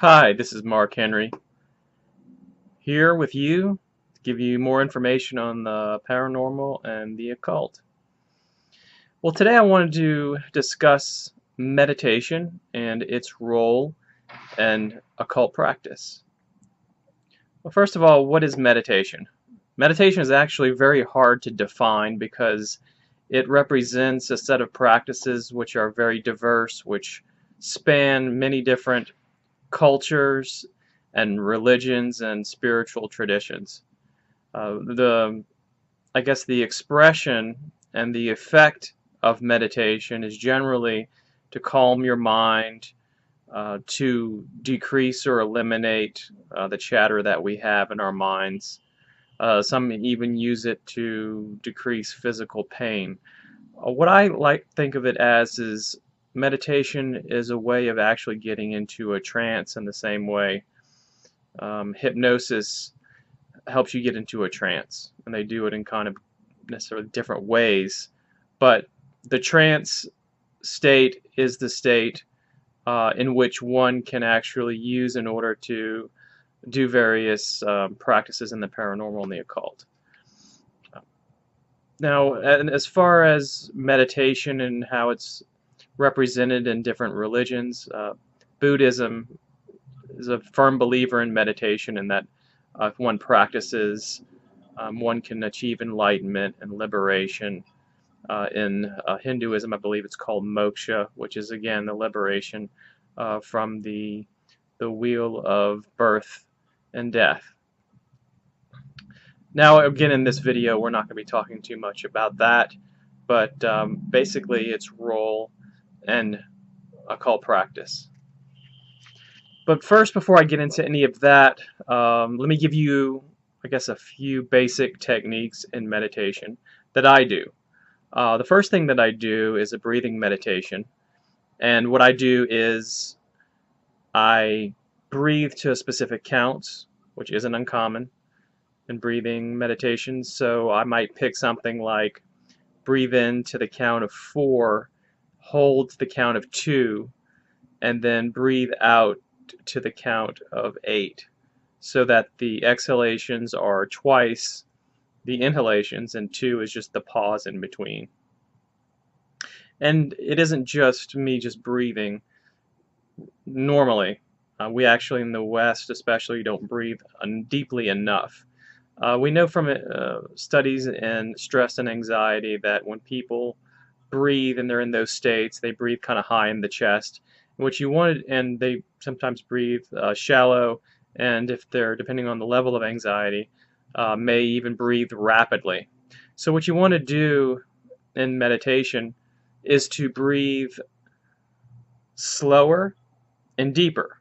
Hi, this is Mark Henry here with you to give you more information on the paranormal and the occult. Well, today I wanted to discuss meditation and its role and occult practice. Well, first of all, what is meditation? Meditation is actually very hard to define because it represents a set of practices which are very diverse, which span many different cultures and religions and spiritual traditions. The I guess the expression and the effect of meditation is generally to calm your mind, to decrease or eliminate the chatter that we have in our minds. Some even use it to decrease physical pain. What I like think of it as is meditation is a way of actually getting into a trance in the same way hypnosis helps you get into a trance, and they do it in kind of necessarily different ways. But the trance state is the state in which one can actually use in order to do various practices in the paranormal and the occult. Now, and as far as meditation and how it's represented in different religions, Buddhism is a firm believer in meditation and that if one practices, one can achieve enlightenment and liberation. In Hinduism, I believe it's called moksha, which is again the liberation from the wheel of birth and death. Now, again, in this video, we're not going to be talking too much about that, but basically its role and occult practice. But first, before I get into any of that, let me give you, I guess, a few basic techniques in meditation that I do. The first thing that I do is a breathing meditation, and what I do is I breathe to a specific count, which isn't uncommon in breathing meditations. So I might pick something like breathe in to the count of 4, hold to the count of 2, and then breathe out to the count of 8, so that the exhalations are twice the inhalations and 2 is just the pause in between. And it isn't just me just breathing. Normally, we actually in the West especially don't breathe deeply enough. We know from studies in stress and anxiety that when people breathe and they're in those states, they breathe kind of high in the chest. And what you want, and they sometimes breathe shallow, and if they're, depending on the level of anxiety, may even breathe rapidly. So what you want to do in meditation is to breathe slower and deeper,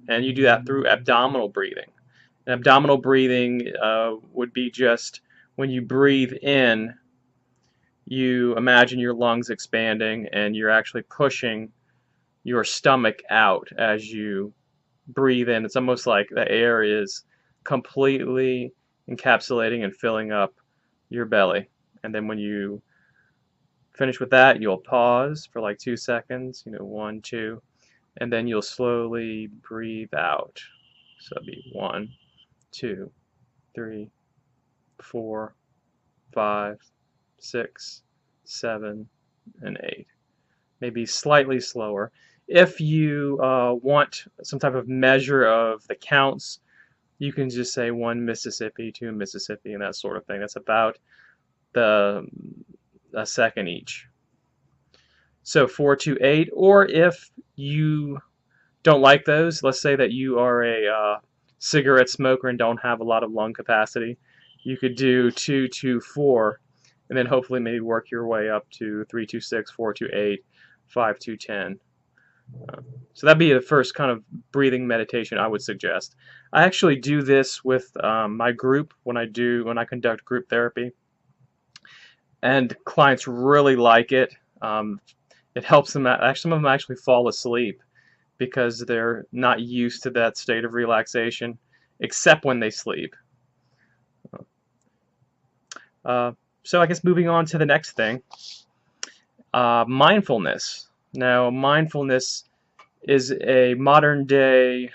and you do that through abdominal breathing. And abdominal breathing would be just when you breathe in, you imagine your lungs expanding and you're actually pushing your stomach out as you breathe in. It's almost like the air is completely encapsulating and filling up your belly. And then when you finish with that, you'll pause for like 2 seconds, 1, 2, and then you'll slowly breathe out. So it'll be 1, 2, 3, 4, 5, 6, 7, and 8. Maybe slightly slower. If you want some type of measure of the counts, you can just say 1 Mississippi, 2 Mississippi, and that sort of thing. That's about a second each. So 4, 2, 8, or if you don't like those, let's say that you are a cigarette smoker and don't have a lot of lung capacity, you could do 2, 2, 4, and then hopefully maybe work your way up to 3, 2, 6, 4, 2, 8, 5, 2, 10. So that'd be the first kind of breathing meditation I would suggest. I actually do this with my group when I conduct group therapy, and clients really like it. It helps them out. Actually, some of them actually fall asleep because they're not used to that state of relaxation, except when they sleep. So I guess moving on to the next thing, mindfulness. Now, mindfulness is a modern day,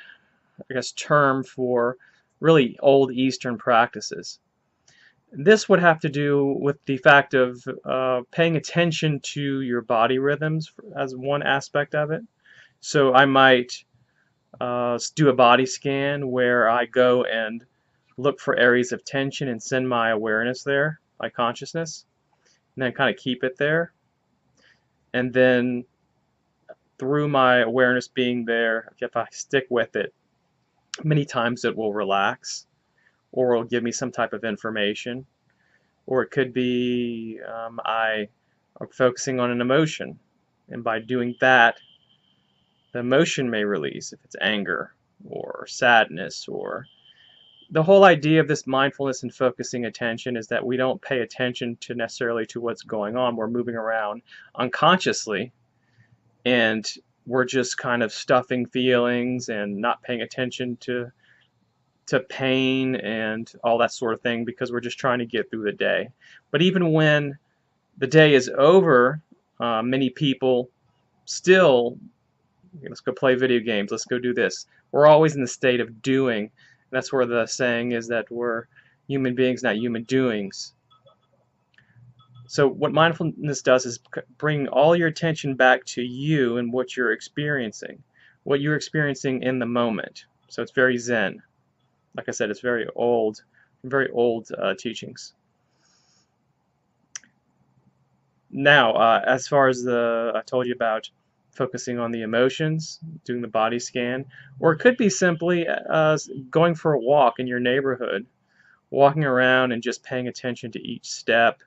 I guess, term for really old Eastern practices. This would have to do with the fact of paying attention to your body rhythms as one aspect of it. So I might do a body scan where I go and look for areas of tension and send my awareness there, my consciousness, and then kind of keep it there. And then through my awareness being there, if I stick with it, many times it will relax or it'll give me some type of information. Or it could be I am focusing on an emotion, and by doing that, the emotion may release if it's anger or sadness. Or the whole idea of this mindfulness and focusing attention is that we don't pay attention to necessarily to what's going on. We're moving around unconsciously, and we're just kind of stuffing feelings and not paying attention to pain and all that sort of thing because we're just trying to get through the day. But even when the day is over, many people still, let's go play video games, let's go do this. We're always in the state of doing. That's where the saying is that we're human beings, not human doings. So what mindfulness does is bring all your attention back to you and what you're experiencing in the moment. So it's very Zen. Like I said, it's very old teachings. Now, as far as I told you about focusing on the emotions, doing the body scan, or it could be simply going for a walk in your neighborhood, walking around and just paying attention to each step,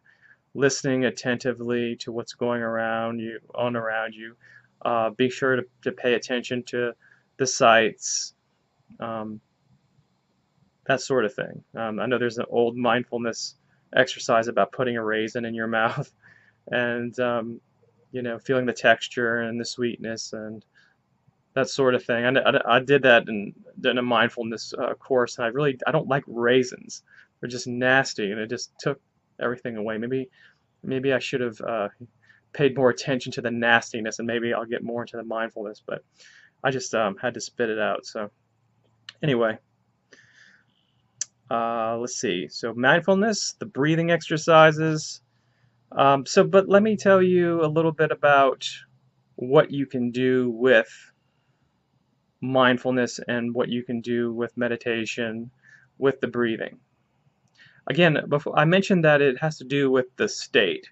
listening attentively to what's going around you. Be sure to pay attention to the sights, that sort of thing. I know there's an old mindfulness exercise about putting a raisin in your mouth and feeling the texture and the sweetness and that sort of thing. I did that in a mindfulness course, and I don't like raisins. They're just nasty, and it just took everything away. Maybe I should have paid more attention to the nastiness, and maybe I'll get more into the mindfulness. But I just had to spit it out. So anyway, let's see. So mindfulness, the breathing exercises. But let me tell you a little bit about what you can do with mindfulness and what you can do with meditation, with the breathing. Again, before I mentioned that it has to do with the state.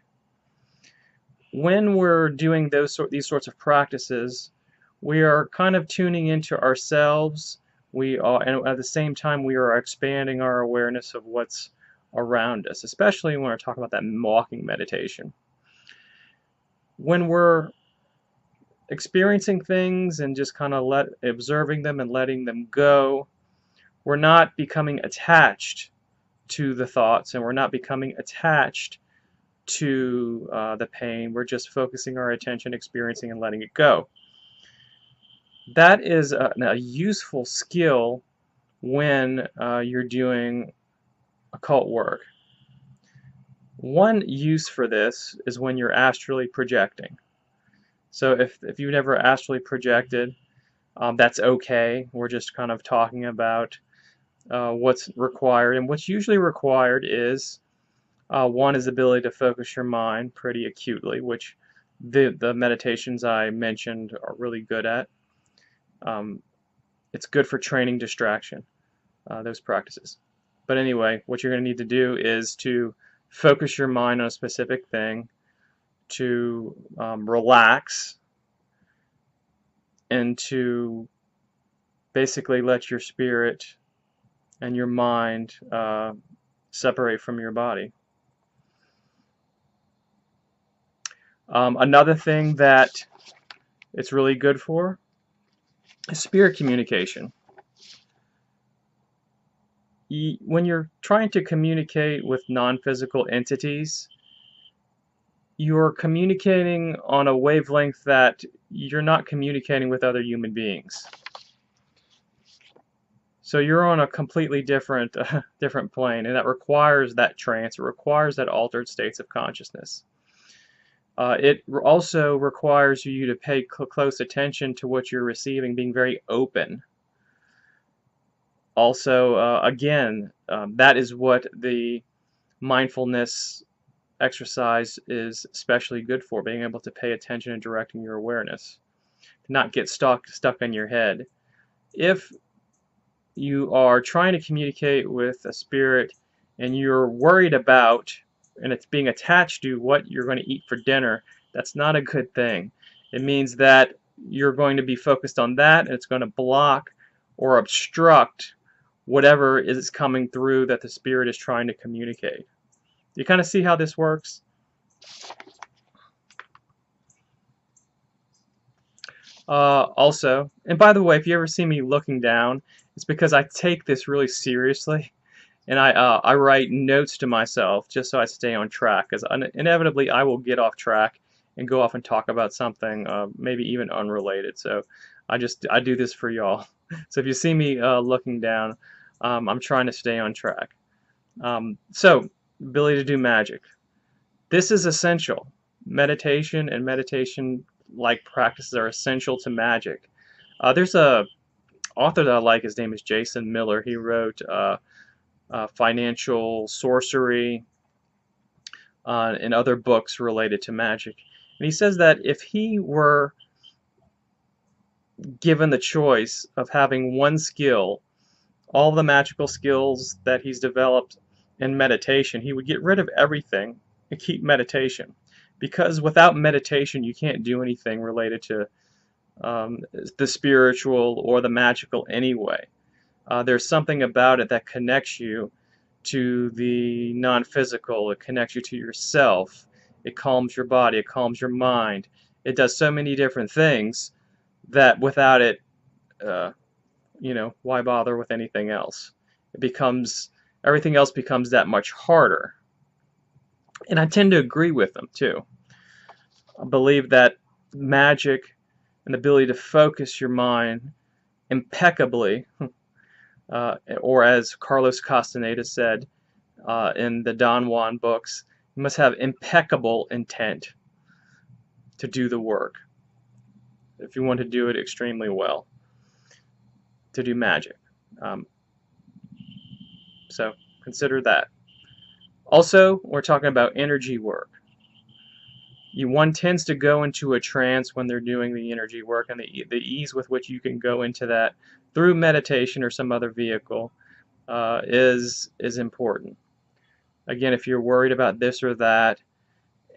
When we're doing these sorts of practices, we are kind of tuning into ourselves. And at the same time, we are expanding our awareness of what's around us, especially when we're talking about that walking meditation. When we're experiencing things and just kind of observing them and letting them go, we're not becoming attached to the thoughts, and we're not becoming attached to the pain. We're just focusing our attention, experiencing, and letting it go. That is a useful skill when you're doing occult work. One use for this is when you're astrally projecting. So if you've never astrally projected, that's okay. We're just kind of talking about what's required. And what's usually required is one is the ability to focus your mind pretty acutely, which the meditations I mentioned are really good at. It's good for training distraction, those practices. But anyway, what you're going to need to do is to focus your mind on a specific thing, to relax, and to basically let your spirit and your mind separate from your body. Another thing that it's really good for is spirit communication. When you're trying to communicate with non-physical entities, you're communicating on a wavelength that you're not communicating with other human beings. So you're on a completely different plane, and that requires that trance. It requires that altered states of consciousness. It also requires you to pay close attention to what you're receiving, being very open. Also, again, that is what the mindfulness exercise is especially good for, being able to pay attention and directing your awareness, to not get stuck in your head. If you are trying to communicate with a spirit and you're worried about, and it's being attached to what you're going to eat for dinner, that's not a good thing. It means that you're going to be focused on that, and it's going to block or obstruct whatever is coming through that the spirit is trying to communicate. You kind of see how this works? Also, and by the way, if you ever see me looking down, it's because I take this really seriously, and I write notes to myself just so I stay on track, because inevitably I will get off track and go off and talk about something maybe even unrelated. So I do this for y'all. So if you see me looking down, I'm trying to stay on track. So, ability to do magic. This is essential. Meditation and meditation-like practices are essential to magic. There's a author that I like. His name is Jason Miller. He wrote Financial Sorcery and other books related to magic. And he says that if he were given the choice of having one skill, all the magical skills that he's developed in meditation, he would get rid of everything and keep meditation. Because without meditation, you can't do anything related to the spiritual or the magical anyway. There's something about it that connects you to the non-physical. It connects you to yourself. It calms your body. It calms your mind. It does so many different things that without it, why bother with anything else? Everything else becomes that much harder. And I tend to agree with them too. I believe that magic and the ability to focus your mind impeccably, or as Carlos Castaneda said in the Don Juan books, you must have impeccable intent to do the work if you want to do it extremely well, to do magic. So consider that. Also, we're talking about energy work. One tends to go into a trance when they're doing the energy work, and the ease with which you can go into that through meditation or some other vehicle is important. Again, if you're worried about this or that,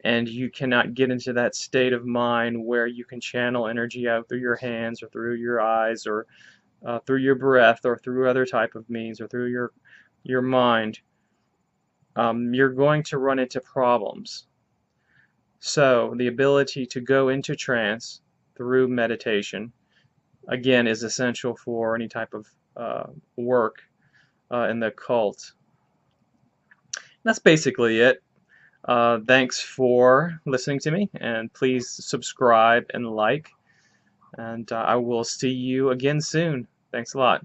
and you cannot get into that state of mind where you can channel energy out through your hands or through your eyes or through your breath or through other type of means or through your mind, you're going to run into problems. So the ability to go into trance through meditation, again, is essential for any type of work in the occult. That's basically it. Thanks for listening to me, and please subscribe and like, and I will see you again soon. Thanks a lot.